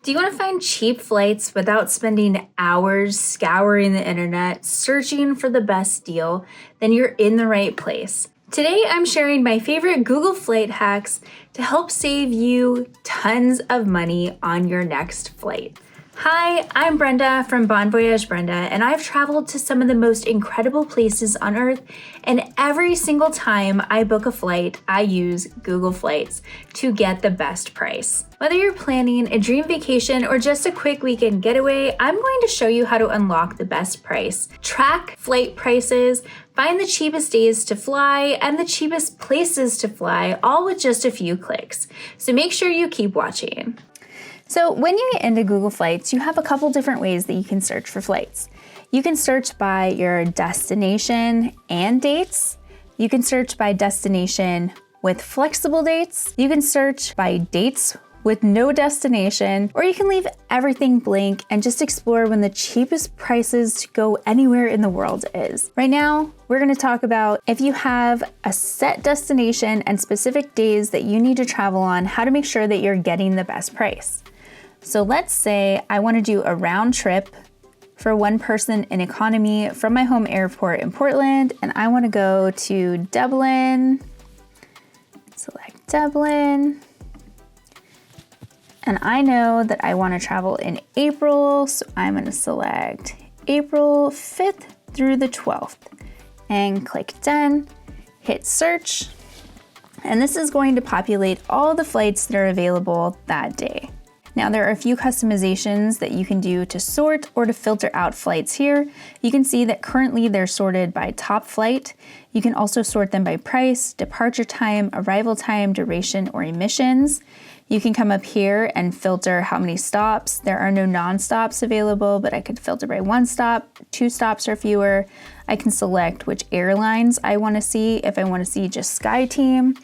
Do you want to find cheap flights without spending hours scouring the internet, searching for the best deal? Then you're in the right place. Today, I'm sharing my favorite Google flight hacks to help save you tons of money on your next flight. Hi, I'm Brenda from Voyage, Brenda, and I've traveled to some of the most incredible places on Earth, and every single time I book a flight, I use Google Flights to get the best price. Whether you're planning a dream vacation or just a quick weekend getaway, I'm going to show you how to unlock the best price, track flight prices, find the cheapest days to fly, and the cheapest places to fly, all with just a few clicks. So make sure you keep watching. So when you get into Google Flights, you have a couple different ways that you can search for flights. You can search by your destination and dates. You can search by destination with flexible dates. You can search by dates with no destination, or you can leave everything blank and just explore when the cheapest prices to go anywhere in the world is. Right now, we're going to talk about if you have a set destination and specific days that you need to travel on, how to make sure that you're getting the best price. So let's say I want to do a round trip for one person in economy from my home airport in Portland, and I want to go to Dublin. Select Dublin. And I know that I want to travel in April, so I'm going to select April 5th through the 12th and click done, hit search, and this is going to populate all the flights that are available that day. Now, there are a few customizations that you can do to sort or to filter out flights here. You can see that currently they're sorted by top flight. You can also sort them by price, departure time, arrival time, duration, or emissions. You can come up here and filter how many stops. There are no non-stops available, but I could filter by 1 stop, 2 stops or fewer. I can select which airlines I want to see. If I want to see just SkyTeam.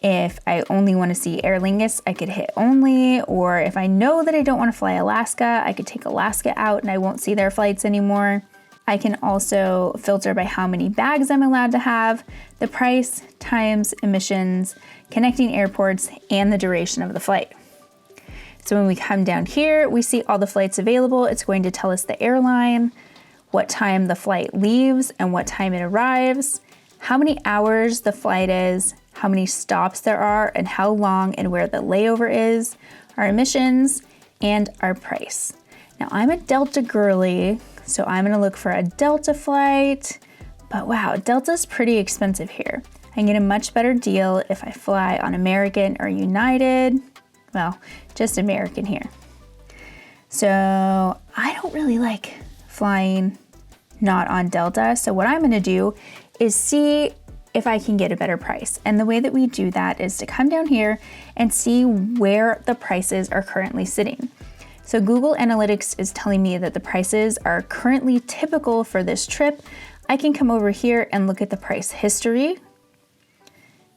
If I only want to see Aer Lingus, I could hit only, or if I know that I don't want to fly Alaska, I could take Alaska out and I won't see their flights anymore. I can also filter by how many bags I'm allowed to have, the price, times, emissions, connecting airports, and the duration of the flight. So when we come down here, we see all the flights available. It's going to tell us the airline, what time the flight leaves and what time it arrives, how many hours the flight is, how many stops there are, and how long and where the layover is, our emissions, and our price. Now, I'm a Delta girly, so I'm gonna look for a Delta flight, but wow, Delta's pretty expensive here. I can get a much better deal if I fly on American or United. Well, just American here. So I don't really like flying not on Delta, so what I'm gonna do is see if I can get a better price. And the way that we do that is to come down here and see where the prices are currently sitting. So Google Analytics is telling me that the prices are currently typical for this trip. I can come over here and look at the price history.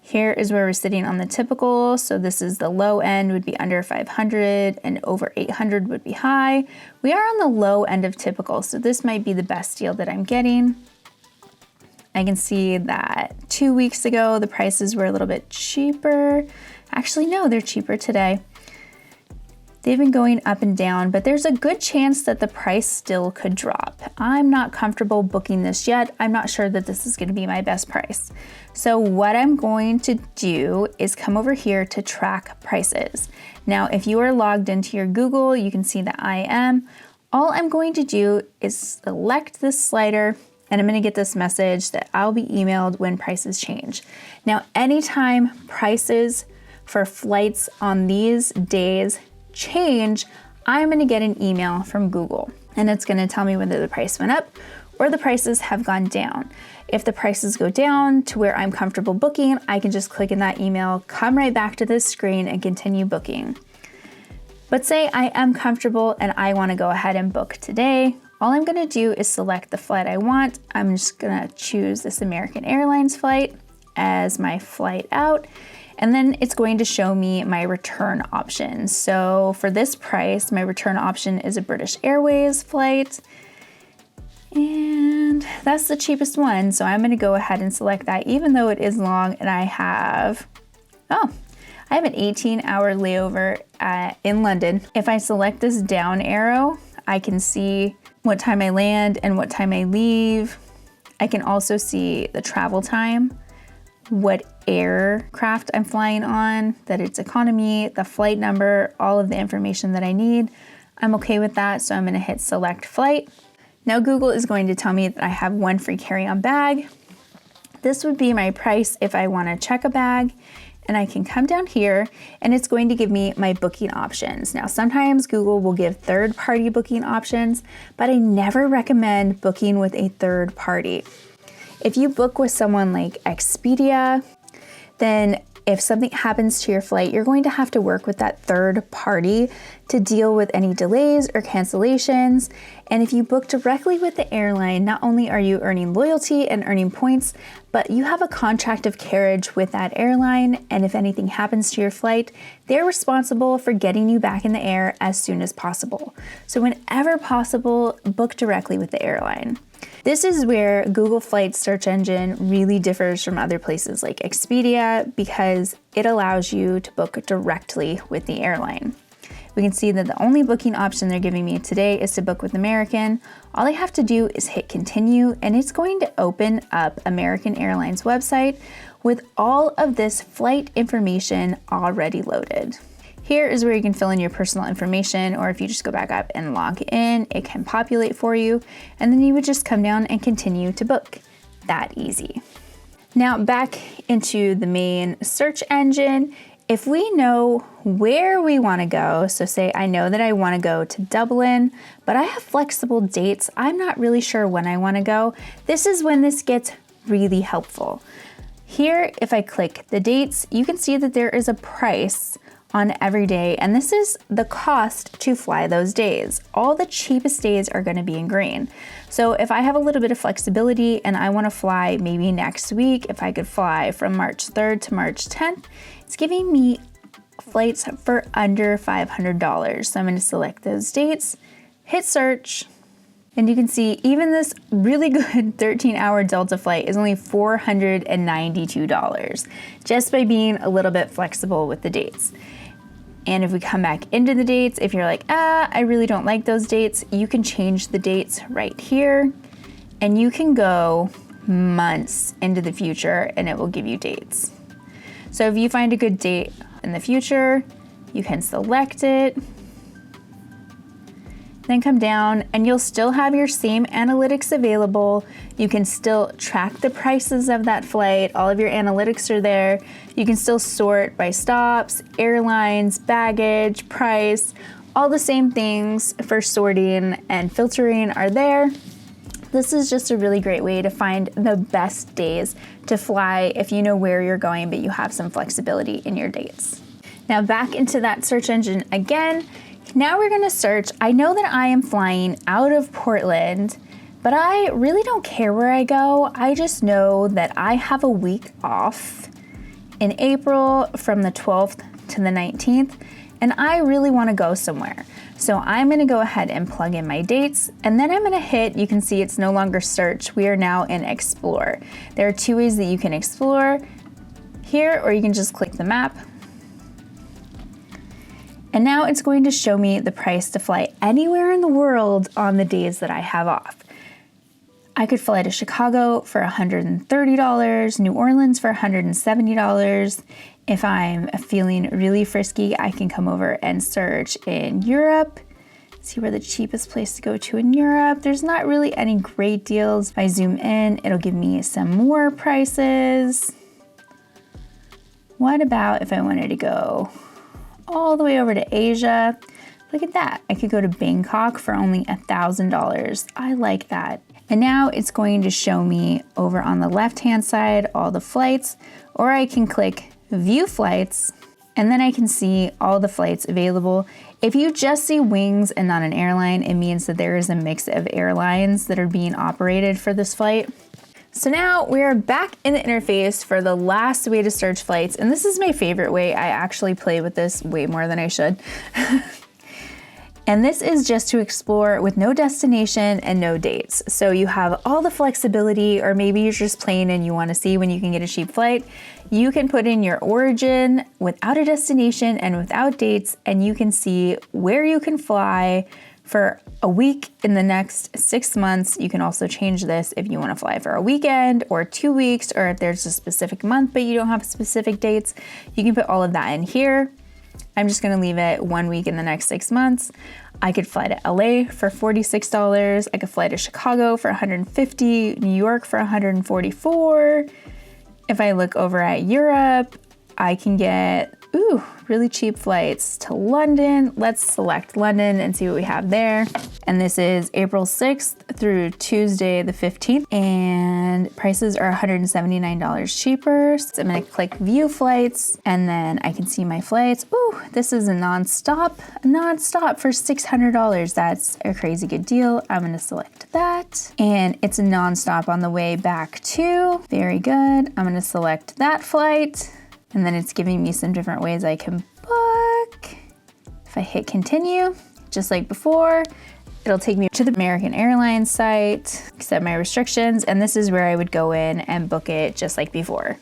Here is where we're sitting on the typical. So this is the low end would be under 500 and over 800 would be high. We are on the low end of typical, so this might be the best deal that I'm getting. I can see that 2 weeks ago, the prices were a little bit cheaper. Actually, no, they're cheaper today. They've been going up and down, but there's a good chance that the price still could drop. I'm not comfortable booking this yet. I'm not sure that this is going to be my best price. So what I'm going to do is come over here to track prices. Now, if you are logged into your Google, you can see that I am. All I'm going to do is select this slider, and I'm going to get this message that I'll be emailed when prices change. Now, anytime prices for flights on these days change, I'm going to get an email from Google, and it's going to tell me whether the price went up or the prices have gone down. If the prices go down to where I'm comfortable booking, I can just click in that email, come right back to this screen and continue booking. But say I am comfortable and I want to go ahead and book today. All I'm going to do is select the flight I want. I'm just going to choose this American Airlines flight as my flight out, and then it's going to show me my return options. So for this price, my return option is a British Airways flight, and that's the cheapest one. So I'm going to go ahead and select that, even though it is long and I have I have an 18-hour layover in London. If I select this down arrow, I can see what time I land and what time I leave. I can also see the travel time, what aircraft I'm flying on, that it's economy, the flight number, all of the information that I need. I'm okay with that, so I'm gonna hit select flight. Now Google is going to tell me that I have one free carry-on bag. This would be my price if I wanna check a bag, and I can come down here and it's going to give me my booking options. Now, sometimes Google will give third-party booking options, but I never recommend booking with a third party. If you book with someone like Expedia, then if something happens to your flight, you're going to have to work with that third party to deal with any delays or cancellations. And if you book directly with the airline, not only are you earning loyalty and earning points, but you have a contract of carriage with that airline. And if anything happens to your flight, they're responsible for getting you back in the air as soon as possible. So whenever possible, book directly with the airline. This is where Google Flights search engine really differs from other places like Expedia because it allows you to book directly with the airline. We can see that the only booking option they're giving me today is to book with American. All I have to do is hit continue and it's going to open up American Airlines website with all of this flight information already loaded. Here is where you can fill in your personal information, or if you just go back up and log in, it can populate for you, and then you would just come down and continue to book. That easy. Now back into the main search engine. If we know where we want to go, so say I know that I want to go to Dublin, but I have flexible dates, I'm not really sure when I want to go, this is when this gets really helpful. Here, if I click the dates, you can see that there is a price on every day, and this is the cost to fly those days. All the cheapest days are going to be in green. So if I have a little bit of flexibility and I want to fly maybe next week, if I could fly from March 3rd to March 10th, it's giving me flights for under $500. So I'm going to select those dates, hit search, and you can see even this really good 13-hour Delta flight is only $492 just by being a little bit flexible with the dates. And if we come back into the dates, if you're like, I really don't like those dates, you can change the dates right here and you can go months into the future and it will give you dates. So if you find a good date in the future, you can select it, then come down and you'll still have your same analytics available. You can still track the prices of that flight. All of your analytics are there. You can still sort by stops, airlines, baggage, price, all the same things for sorting and filtering are there. This is just a really great way to find the best days to fly if you know where you're going, but you have some flexibility in your dates. Now back into that search engine again. Now we're gonna search. I know that I am flying out of Portland, but I really don't care where I go. I just know that I have a week off in April from the 12th to the 19th, and I really wanna go somewhere. So I'm gonna go ahead and plug in my dates, and then I'm gonna hit, you can see it's no longer search, we are now in explore. There are two ways that you can explore here, or you can just click the map. And now it's going to show me the price to fly anywhere in the world on the days that I have off. I could fly to Chicago for $130, New Orleans for $170. If I'm feeling really frisky, I can come over and search in Europe, see where the cheapest place to go to in Europe. There's not really any great deals. If I zoom in, it'll give me some more prices. What about if I wanted to go all the way over to Asia? Look at that. I could go to Bangkok for only $1,000. I like that. And now it's going to show me over on the left-hand side all the flights, or I can click View Flights, and then I can see all the flights available. If you just see wings and not an airline, it means that there is a mix of airlines that are being operated for this flight. So now we're back in the interface for the last way to search flights, and this is my favorite way. I actually play with this way more than I should. And this is just to explore with no destination and no dates. So you have all the flexibility, or maybe you're just plain and you want to see when you can get a cheap flight. You can put in your origin without a destination and without dates, and you can see where you can fly for a week in the next 6 months. You can also change this if you want to fly for a weekend or 2 weeks, or if there's a specific month but you don't have specific dates. You can put all of that in here. I'm just gonna leave it 1 week in the next 6 months. I could fly to LA for $46. I could fly to Chicago for $150, New York for $144. If I look over at Europe, I can get, really cheap flights to London. Let's select London and see what we have there. And this is April 6th through Tuesday the 15th. And prices are $179 cheaper. So I'm gonna click view flights and then I can see my flights. This is a nonstop for $600. That's a crazy good deal. I'm gonna select that. And it's a nonstop on the way back too. Very good. I'm gonna select that flight. And then it's giving me some different ways I can book. If I hit continue, just like before, it'll take me to the American Airlines site, accept my restrictions, and this is where I would go in and book it just like before.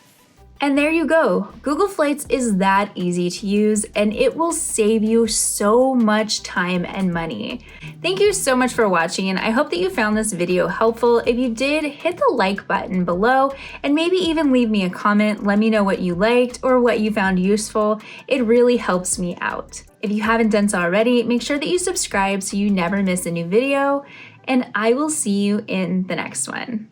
And there you go. Google Flights is that easy to use, and it will save you so much time and money. Thank you so much for watching, and I hope that you found this video helpful. If you did, hit the like button below and maybe even leave me a comment. Let me know what you liked or what you found useful. It really helps me out. If you haven't done so already, make sure that you subscribe so you never miss a new video, and I will see you in the next one.